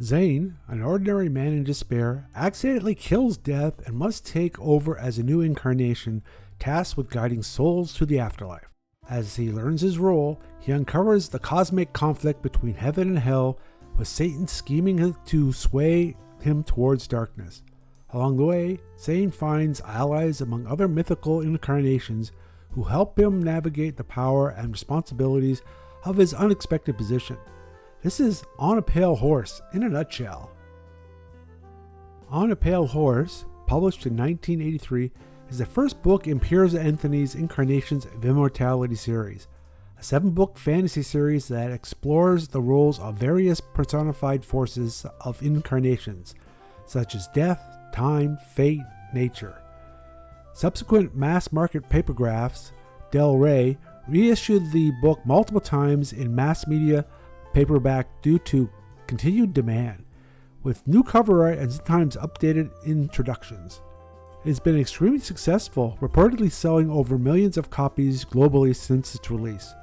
Zane, an ordinary man in despair, accidentally kills Death and must take over as a new incarnation tasked with guiding souls to the afterlife. As he learns his role, he uncovers the cosmic conflict between heaven and hell, with Satan scheming to sway him towards darkness. Along the way, Zane finds allies among other mythical incarnations who help him navigate the power and responsibilities of his unexpected position. This is On a Pale Horse in a nutshell. On a Pale Horse, published in 1983, is the first book in Piers Anthony's Incarnations of Immortality series, a 7-book fantasy series that explores the roles of various personified forces of incarnations, such as death, time, fate, nature. Subsequent mass-market papergraphs, Del Rey, reissued the book multiple times in mass media paperback due to continued demand, with new cover art and sometimes updated introductions. It has been extremely successful, reportedly selling over millions of copies globally since its release.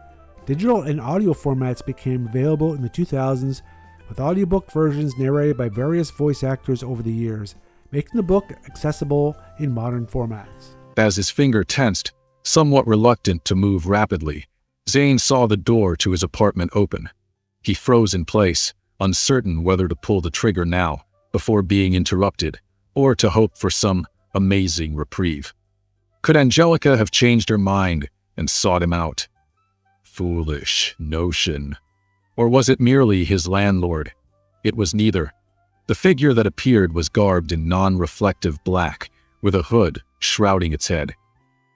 Digital and audio formats became available in the 2000s, with audiobook versions narrated by various voice actors over the years, making the book accessible in modern formats. As his finger tensed, somewhat reluctant to move rapidly, Zane saw the door to his apartment open. He froze in place, uncertain whether to pull the trigger now, before being interrupted, or to hope for some amazing reprieve. Could Angelica have changed her mind and sought him out? Foolish notion. Or was it merely his landlord? It was neither. The figure that appeared was garbed in non-reflective black, with a hood shrouding its head.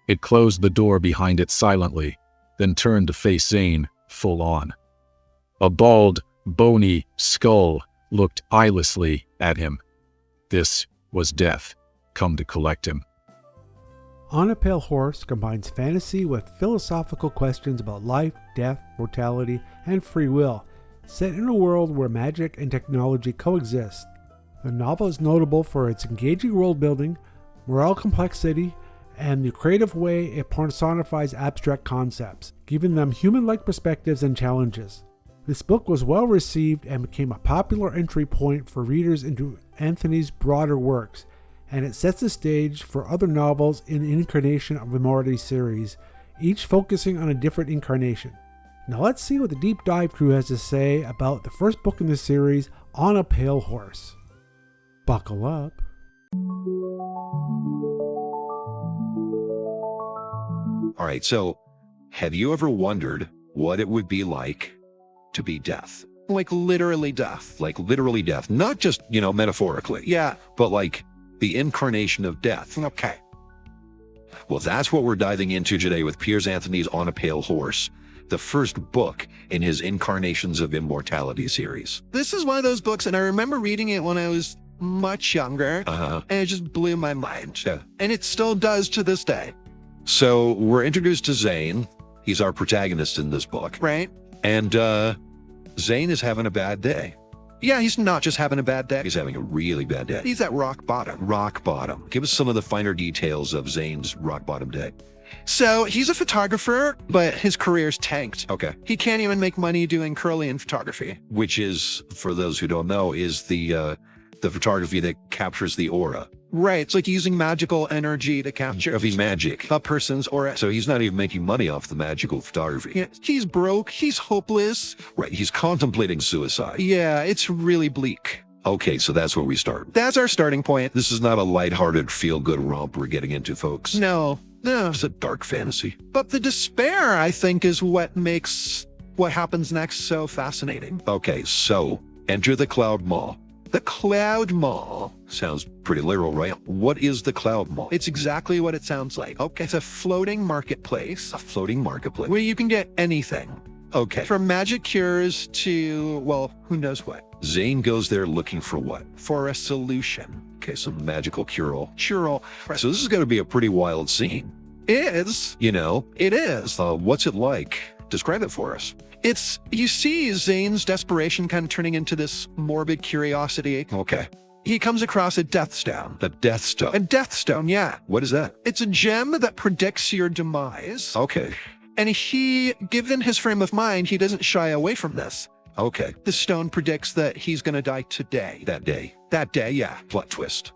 It closed the door behind it silently, then turned to face Zane full on. A bald, bony skull looked eyelessly at him. This was Death, come to collect him. On a Pale Horse combines fantasy with philosophical questions about life, death, mortality, and free will, set in a world where magic and technology coexist. The novel is notable for its engaging world-building, moral complexity, and the creative way it personifies abstract concepts, giving them human-like perspectives and challenges. This book was well received and became a popular entry point for readers into Anthony's broader works, and it sets the stage for other novels in the Incarnation of Immortality series, each focusing on a different incarnation. Now let's see what the Deep Dive crew has to say about the first book in the series, On a Pale Horse. Buckle up. All right, so have you ever wondered what it would be like to be death? Like literally death. Like literally death, not just, metaphorically. Yeah. But like the incarnation of death. Okay. Well, that's what we're diving into today with Piers Anthony's On a Pale Horse, the first book in his Incarnations of Immortality series. This is one of those books, and I remember reading it when I was much younger, and it just blew my mind. Yeah. And it still does to this day. So we're introduced to Zane. He's our protagonist in this book. Right? And Zane is having a bad day. Yeah, he's not just having a bad day. He's having a really bad day. He's at rock bottom. Rock bottom. Give us some of the finer details of Zane's rock bottom day. So he's a photographer, but his career's tanked. Okay. He can't even make money doing Kirlian photography. Which is, for those who don't know, is the photography that captures the aura. Right. It's like using magical energy to capture Of magic. a person's aura. So he's not even making money off the magical photography. Yeah, he's broke. He's hopeless. Right. He's contemplating suicide. Yeah, it's really bleak. Okay, so that's where we start. That's our starting point. This is not a lighthearted, feel-good romp we're getting into, folks. No. It's a dark fantasy. But the despair, I think, is what makes what happens next so fascinating. Okay, so enter the Cloud Mall. The Cloud Mall. Sounds pretty literal, right? What is the Cloud Mall? It's exactly what it sounds like. Okay. It's a floating marketplace A floating marketplace. where you can get anything. Okay. From magic cures to, well, who knows what. Zane goes there looking for what? For a solution. Okay, some magical cure-all. Cure-all. So this is going to be a pretty wild scene. Is. It is. is. What's it like? Describe it for us. You see Zane's desperation kind of turning into this morbid curiosity. Okay. He comes across a death stone. The Death Stone. A death stone, yeah. What is that? It's a gem that predicts your demise. Okay. And he, given his frame of mind, he doesn't shy away from this. Okay. The stone predicts that he's going to die today. That day. That day, yeah. Plot twist.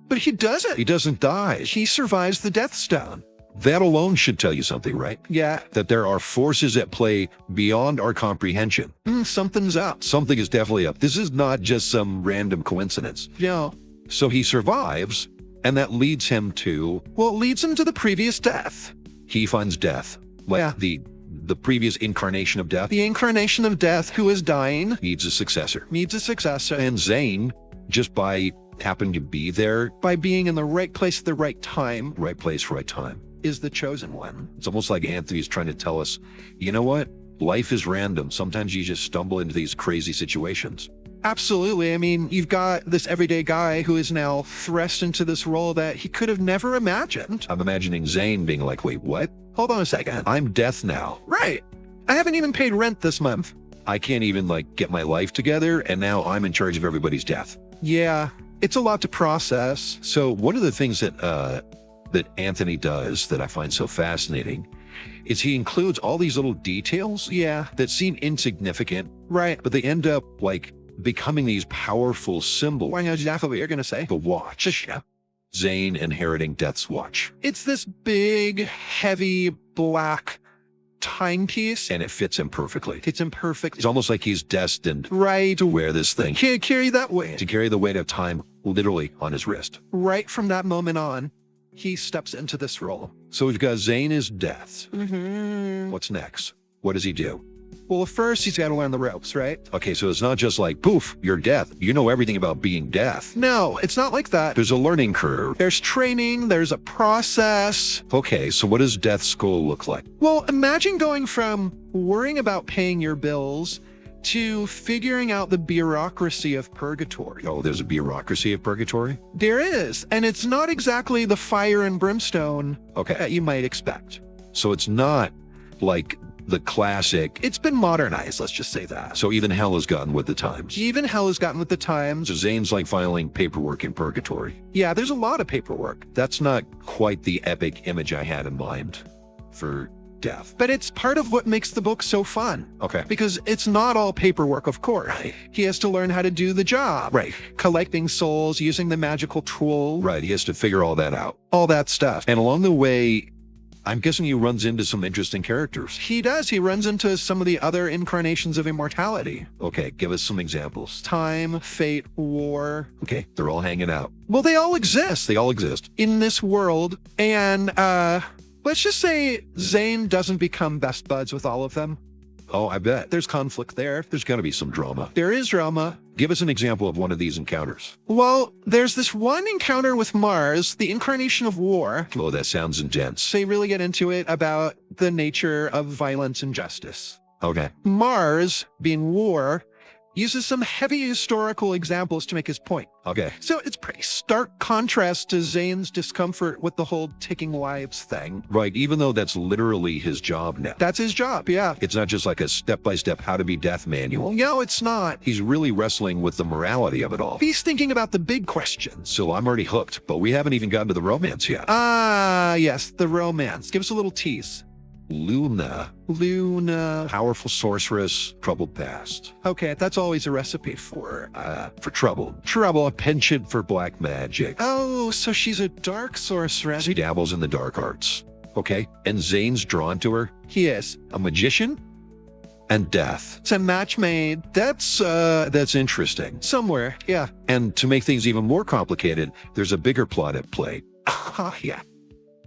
But he doesn't. He doesn't die. He survives the Death Stone. That alone should tell you something, right? Yeah. That there are forces at play beyond our comprehension. Something's up. Something is definitely up. This is not just some random coincidence. No. So he survives, and that leads him to, Well, it leads him to the previous death. he finds death. Like Yeah. the previous incarnation of death The incarnation of death who is dying needs a successor. needs a successor. And Zane, just by happening to be there, By being in the right place at the right time, right place, right time. is the chosen one. It's almost like Anthony's trying to tell us, you know what? Life is random. Sometimes you just stumble into these crazy situations. Absolutely. I mean, you've got this everyday guy who is now thrust into this role that he could have never imagined. I'm imagining Zane being like, wait, what? Hold on a second. I'm death now. Right. I haven't even paid rent this month. I can't even get my life together, and now I'm in charge of everybody's death. Yeah, it's a lot to process. So one of the things that Anthony does that I find so fascinating is he includes all these little details Yeah, that seem insignificant, right. but they end up becoming these powerful symbols. Well, I know exactly what you're going to say. The watch. Yeah. Zane inheriting Death's watch. It's this big, heavy, black timepiece. And it fits him perfectly. It's imperfect. It's almost like he's destined Right. to wear this thing, Can't carry that weight. to carry the weight of time literally on his wrist. Right from that moment on, he steps into this role. So we've got Zane is death. Mm-hmm. What's next? What does he do? Well, first he's got to learn the ropes, right? Okay, so it's not just like, poof, you're death. You know everything about being death. No, it's not like that. There's a learning curve. There's training, there's a process. Okay, so what does death school look like? Well, imagine going from worrying about paying your bills to figuring out the bureaucracy of purgatory. Oh, there's a bureaucracy of purgatory? There is, and it's not exactly the fire and brimstone Okay, that you might expect. so it's not like the classic. It's been modernized, let's just say that. So even hell has gotten with the times. Even hell has gotten with the times. So Zane's like filing paperwork in purgatory. Yeah, there's a lot of paperwork, That's not quite the epic image I had in mind for death. but it's part of what makes the book so fun. Okay. Because it's not all paperwork, of course. Right. He has to learn how to do the job. Right. Collecting souls, using the magical tool, Right. He has to figure all that out. all that stuff. And along the way, I'm guessing he runs into some interesting characters. He does. He runs into some of the other incarnations of immortality. Okay, give us some examples. Time, fate, war. Okay, they're all hanging out. Well, they all exist They all exist. in this world. And let's just say Zane doesn't become best buds with all of them. Oh, I bet. There's conflict there. There's got to be some drama. There is drama. Give us an example of one of these encounters. Well, there's this one encounter with Mars, the incarnation of war. Oh, that sounds intense. They really get into it about the nature of violence and justice. Okay. Mars, being war, uses some heavy historical examples to make his point. Okay. So it's pretty stark contrast to Zane's discomfort with the whole taking lives thing. Right, even though that's literally his job now. That's his job, yeah. It's not just like a step-by-step how to be death manual. No, it's not. He's really wrestling with the morality of it all. He's thinking about the big questions. So I'm already hooked, but we haven't even gotten to the romance yet. Ah, yes, the romance. Give us a little tease. Luna, Luna. powerful sorceress, troubled past. Okay, that's always a recipe for For trouble, a penchant for black magic. Oh, so she's a dark sorceress. She dabbles in the dark arts. Okay, and Zane's drawn to her. He is. A magician and death. It's a match made. That's interesting. Somewhere, yeah. And to make things even more complicated, there's a bigger plot at play. Ah, yeah.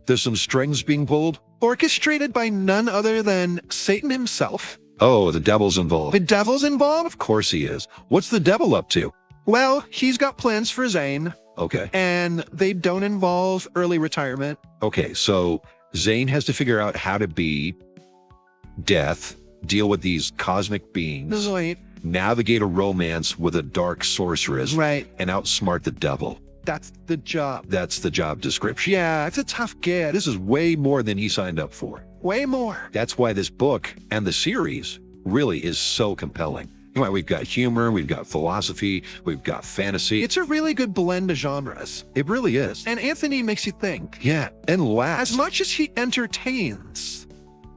There's some strings being pulled. Orchestrated by none other than Satan himself. Oh, the devil's involved. The devil's involved? Of course he is. What's the devil up to? Well, he's got plans for Zane, Okay. and they don't involve early retirement. Okay, so Zane has to figure out how to be death, deal with these cosmic beings, Right. navigate a romance with a dark sorceress, Right. and outsmart the devil. That's the job. That's the job description. Yeah, it's a tough gig. This is way more than he signed up for. Way more. That's why this book and the series really is so compelling. Well, we've got humor, we've got philosophy, we've got fantasy. It's a really good blend of genres. It really is. And Anthony makes you think. Yeah, and laugh. As much as he entertains.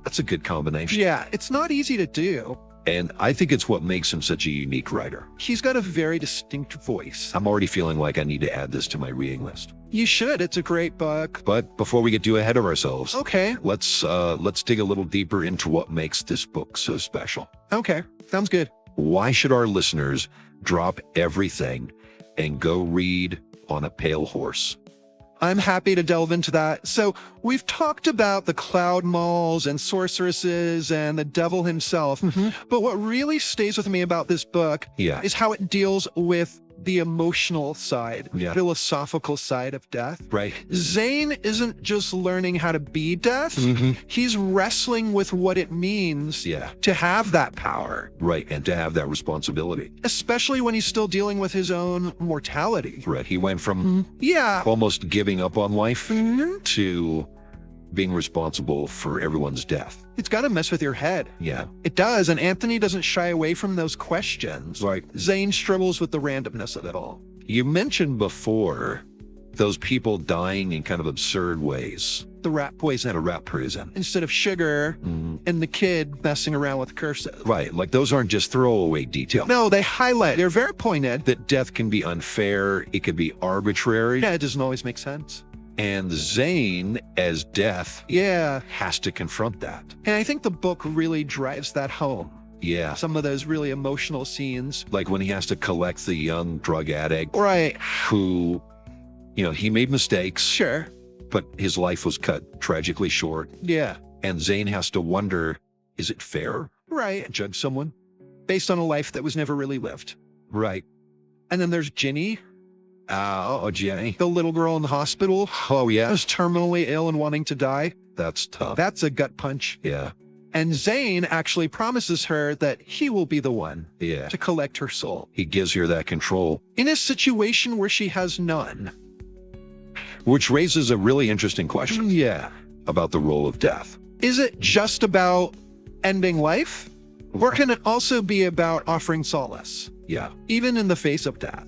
That's a good combination. Yeah, it's not easy to do. And I think it's what makes him such a unique writer. He's got a very distinct voice. I'm already feeling like I need to add this to my reading list. You should. It's a great book. But before we get too ahead of ourselves, Okay. let's dig a little deeper into what makes this book so special. Okay. Sounds good. Why should our listeners drop everything and go read On a Pale Horse? I'm happy to delve into that. So we've talked about the cloud malls and sorceresses and the devil himself. But what really stays with me about this book Yeah. is how it deals with the emotional side, Yeah. philosophical side of death. Right. Zane isn't just learning how to be death. He's wrestling with what it means Yeah. to have that power, Right. And to have that responsibility. especially when he's still dealing with his own mortality. Right. He went from Yeah. almost giving up on life Mhm. to being responsible for everyone's death. It's got to mess with your head. Yeah. It does, and Anthony doesn't shy away from those questions. Right. Zane struggles with the randomness of it all. You mentioned before those people dying in kind of absurd ways. The rat poison At a rat prison. instead of sugar, and the kid messing around with curses. Right. Like those aren't just throwaway details. No, they highlight. They're very pointed. That death can be unfair. It could be arbitrary. Yeah, it doesn't always make sense. And Zane, as death, Yeah, has to confront that. and I think the book really drives that home. Yeah. Some of those really emotional scenes. Like when he has to collect the young drug addict Right. who, he made mistakes, Sure. but his life was cut tragically short. Yeah. And Zane has to wonder, is it fair Right. to judge someone? Based on a life that was never really lived. Right. And then there's Ginny, Jenny. the little girl in the hospital. Oh, yeah. Who's terminally ill and wanting to die. That's tough. That's a gut punch. Yeah. And Zane actually promises her that he will be the one Yeah. to collect her soul He gives her that control, in a situation where she has none. which raises a really interesting question. Yeah. About the role of death. Is it just about ending life? Or can it also be about offering solace, Yeah. even in the face of death?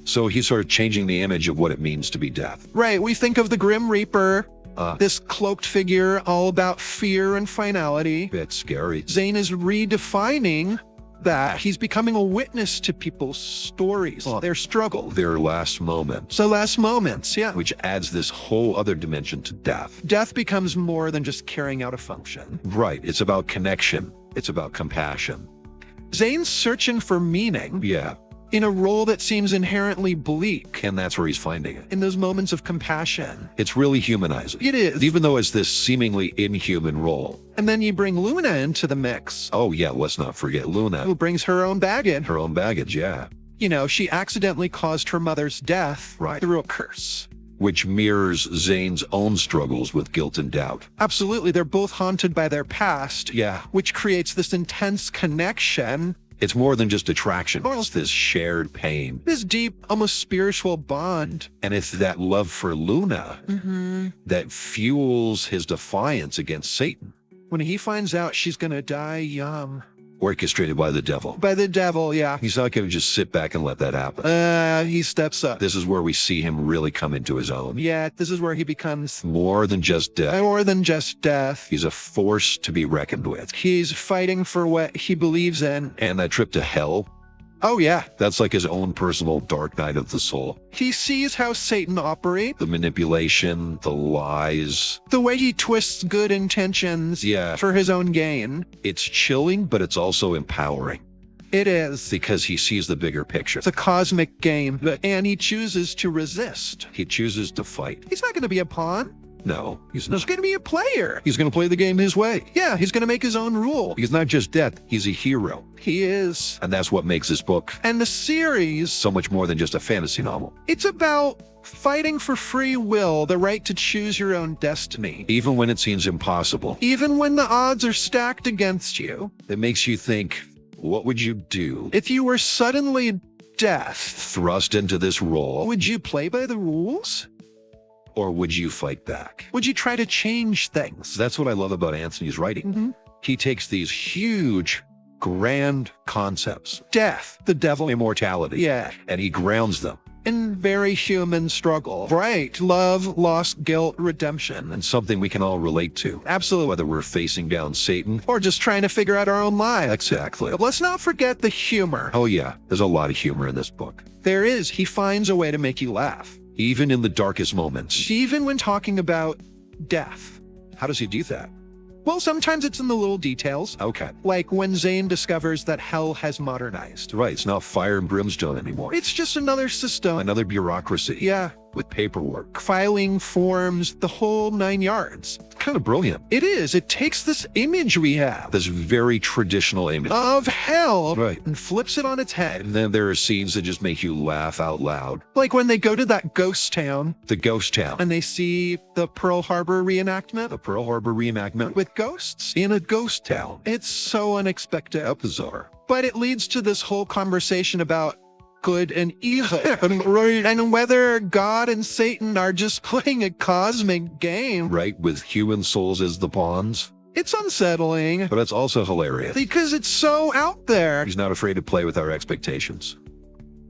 So he's sort of changing the image of what it means to be death. Right, we think of the Grim Reaper, Uh, this cloaked figure all about fear and finality. Bit scary. Zane is redefining that. He's becoming a witness to people's stories, their struggle, Their last moment, so last moments, yeah. which adds this whole other dimension to death. Death becomes more than just carrying out a function. Right. It's about connection. It's about compassion. Zane's searching for meaning Yeah. in a role that seems inherently bleak. And that's where he's finding it. In those moments of compassion. It's really humanizing. It is. Even though it's this seemingly inhuman role. And then you bring Luna into the mix, Oh, yeah. Let's not forget Luna. who brings her own baggage. Her own baggage. Yeah. She accidentally caused her mother's death Right. through a curse. Which mirrors Zane's own struggles with guilt and doubt. Absolutely. They're both haunted by their past. Yeah. Which creates this intense connection, It's more than just attraction. It's this shared pain. this deep, almost spiritual bond. And it's that love for Luna that fuels his defiance against Satan, When he finds out she's going to die young orchestrated by the devil. by the devil, yeah. He's not going to just sit back and let that happen. He steps up. This is where we see him really come into his own. Yeah, this is where he becomes More than just death. more than just death. He's a force to be reckoned with. He's fighting for what he believes in. And that trip to hell, Oh, yeah. that's like his own personal dark night of the soul. He sees how Satan operates, The manipulation, the lies. the way he twists good intentions Yeah. for his own gain. It's chilling, but it's also empowering It is. because he sees the bigger picture. It's a cosmic game, and he chooses to resist. He chooses to fight. He's not going to be a pawn. No, he's He's not. going to be a player. He's going to play the game his way. Yeah, he's going to make his own rule. He's not just death, he's a hero. He is. And that's what makes this book And the series, so much more than just a fantasy novel. it's about fighting for free will, the right to choose your own destiny. Even when it seems impossible, Even when the odds are stacked against you, it makes you think, what would you do? if you were suddenly death, Thrust into this role, would you play by the rules? or would you fight back? Would you try to change things? That's what I love about Anthony's writing. He takes these huge, grand concepts, Death, the devil, immortality, yeah, and he grounds them and very human struggle. Right. Love, loss, guilt, redemption. And something we can all relate to. Absolutely. Whether we're facing down Satan. Or just trying to figure out our own lives. Exactly. But let's not forget the humor. Oh yeah, there's a lot of humor in this book. There is. He finds a way to make you laugh. Even in the darkest moments. Even when talking about death. How does he do that? Well, sometimes it's in the little details. Okay. Like when Zane discovers that hell has modernized. Right, it's not fire and brimstone anymore. It's just another system. Another bureaucracy. Yeah. With paperwork. Filing, forms, the whole 9 yards. It's kind of brilliant. It is. It takes this image we have. This very traditional image. Of hell. Right. And flips it on its head. And then there are scenes that just make you laugh out loud. Like when they go to that ghost town. The ghost town. And they see the Pearl Harbor reenactment. The Pearl Harbor reenactment. With ghosts. In a ghost town. It's so unexpected. How bizarre. But it leads to this whole conversation about good and evil, and whether God and Satan are just playing a cosmic game. Right, with human souls as the pawns. It's unsettling. But it's also hilarious. Because it's so out there. He's not afraid to play with our expectations.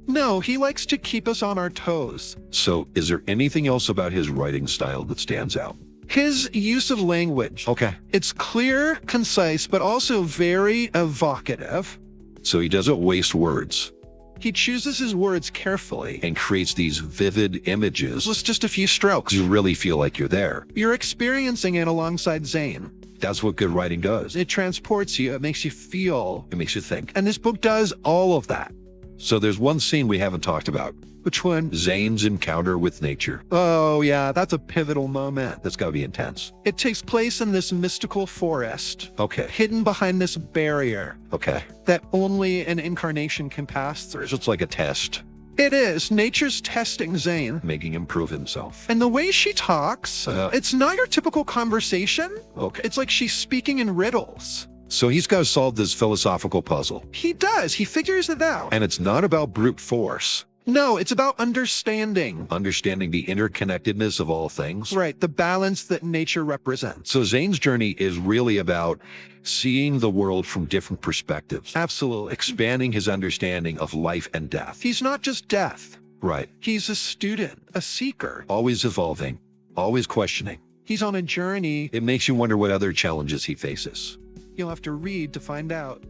No, he likes to keep us on our toes. So, is there anything else about his writing style that stands out? His use of language. Okay. It's clear, concise, but also very evocative. So he doesn't waste words. He chooses his words carefully. And creates these vivid images. With just a few strokes. You really feel like you're there. You're experiencing it alongside Zane. That's what good writing does. It transports you. It makes you feel. It makes you think. And this book does all of that. So there's one scene we haven't talked about. Which one? Zane's encounter with nature. Oh, yeah, that's a pivotal moment. That's gotta be intense. It takes place in this mystical forest. Okay. Hidden behind this barrier. Okay. That only an incarnation can pass through. So it's like a test. It is. Nature's testing Zane. Making him prove himself. And the way she talks, it's not your typical conversation. Okay. It's like she's speaking in riddles. So he's got to solve this philosophical puzzle. He does. He figures it out. And it's not about brute force. No, it's about understanding. Understanding the interconnectedness of all things. Right, the balance that nature represents. So Zane's journey is really about seeing the world from different perspectives. Absolutely. Expanding his understanding of life and death. He's not just death. Right. He's a student, a seeker. Always evolving, always questioning. He's on a journey. It makes you wonder what other challenges he faces. You'll have to read to find out.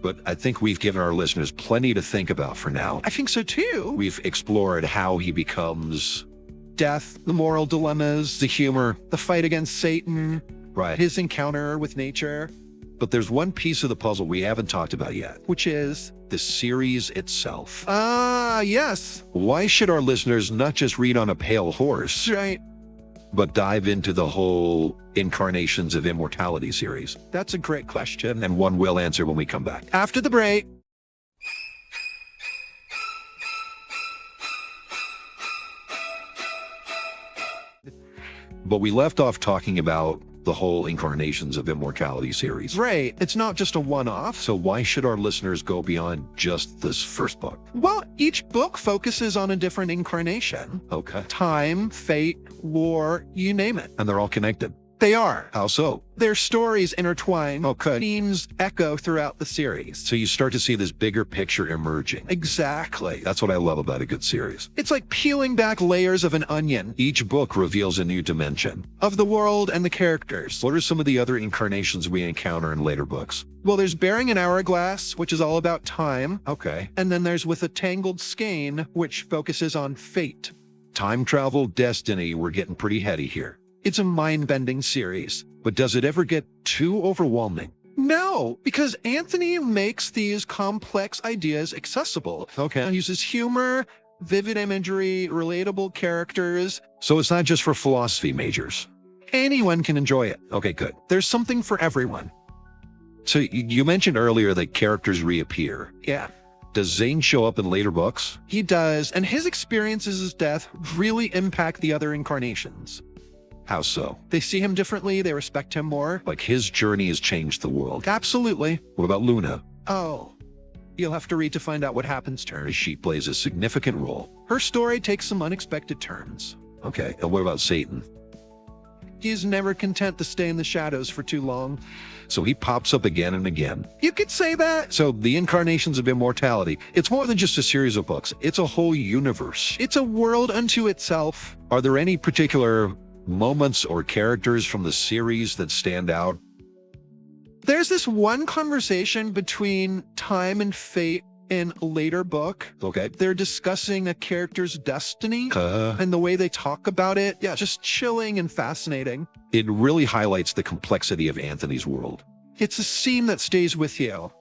But I think we've given our listeners plenty to think about for now. I think so too. We've explored how he becomes death, the moral dilemmas, the humor, the fight against Satan, right? His encounter with nature. But there's one piece of the puzzle we haven't talked about yet. Which is? The series itself. Yes. Why should our listeners not just read on a pale horse? Right. But dive into the whole Incarnations of Immortality series? That's a great question. And one we'll answer when we come back. After the break. But we left off talking about the whole Incarnations of Immortality series. Right. It's not just a one-off. So why should our listeners go beyond just this first book? Well, each book focuses on a different incarnation. Okay. Time, fate, war, you name it. And they're all connected. They are. How so? Their stories intertwine. Okay. Themes echo throughout the series. So you start to see this bigger picture emerging. Exactly. That's what I love about a good series. It's like peeling back layers of an onion. Each book reveals a new dimension. Of the world and the characters. What are some of the other incarnations we encounter in later books? Well, there's Bearing an Hourglass, which is all about time. Okay. And then there's With a Tangled Skein, which focuses on fate. Time travel, destiny, we're getting pretty heady here. It's a mind-bending series. But does it ever get too overwhelming? No, because Anthony makes these complex ideas accessible. Okay. He uses humor, vivid imagery, relatable characters. So it's not just for philosophy majors. Anyone can enjoy it. Okay, good. There's something for everyone. So you mentioned earlier that characters reappear. Yeah. Does Zane show up in later books? He does, and his experiences as death really impact the other incarnations. How so? They see him differently, they respect him more. Like his journey has changed the world. Absolutely. What about Luna? Oh, you'll have to read to find out what happens to her. She plays a significant role. Her story takes some unexpected turns. Okay, and what about Satan? He's never content to stay in the shadows for too long. So he pops up again and again. You could say that. So the Incarnations of Immortality, it's more than just a series of books. It's a whole universe. It's a world unto itself. Are there any particular moments or characters from the series that stand out? There's this one conversation between time and fate in a later book. Okay. They're discussing a character's destiny Uh, and the way they talk about it. Yeah, just chilling and fascinating. it really highlights the complexity of Anthony's world. It's a scene that stays with you.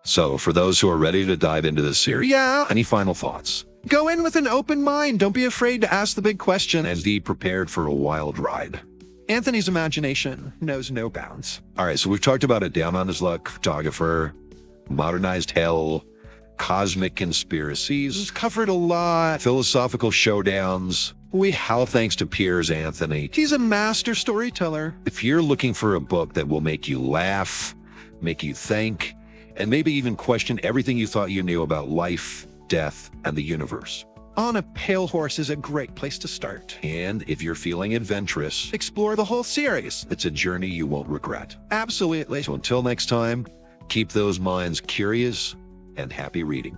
So for those who are ready to dive into this series, Yeah, any final thoughts? go in with an open mind. Don't be afraid to ask the big question. And be prepared for a wild ride. Anthony's imagination knows no bounds. All right, so we've talked about a down on his luck photographer, modernized hell, cosmic conspiracies, He's covered a lot. philosophical showdowns. How thanks to Piers Anthony. He's a master storyteller. If you're looking for a book that will make you laugh, make you think, and maybe even question everything you thought you knew about life, death, and the universe. On a Pale Horse is a great place to start. And if you're feeling adventurous, Explore the whole series. it's a journey you won't regret. Absolutely. So until next time, keep those minds curious and happy reading.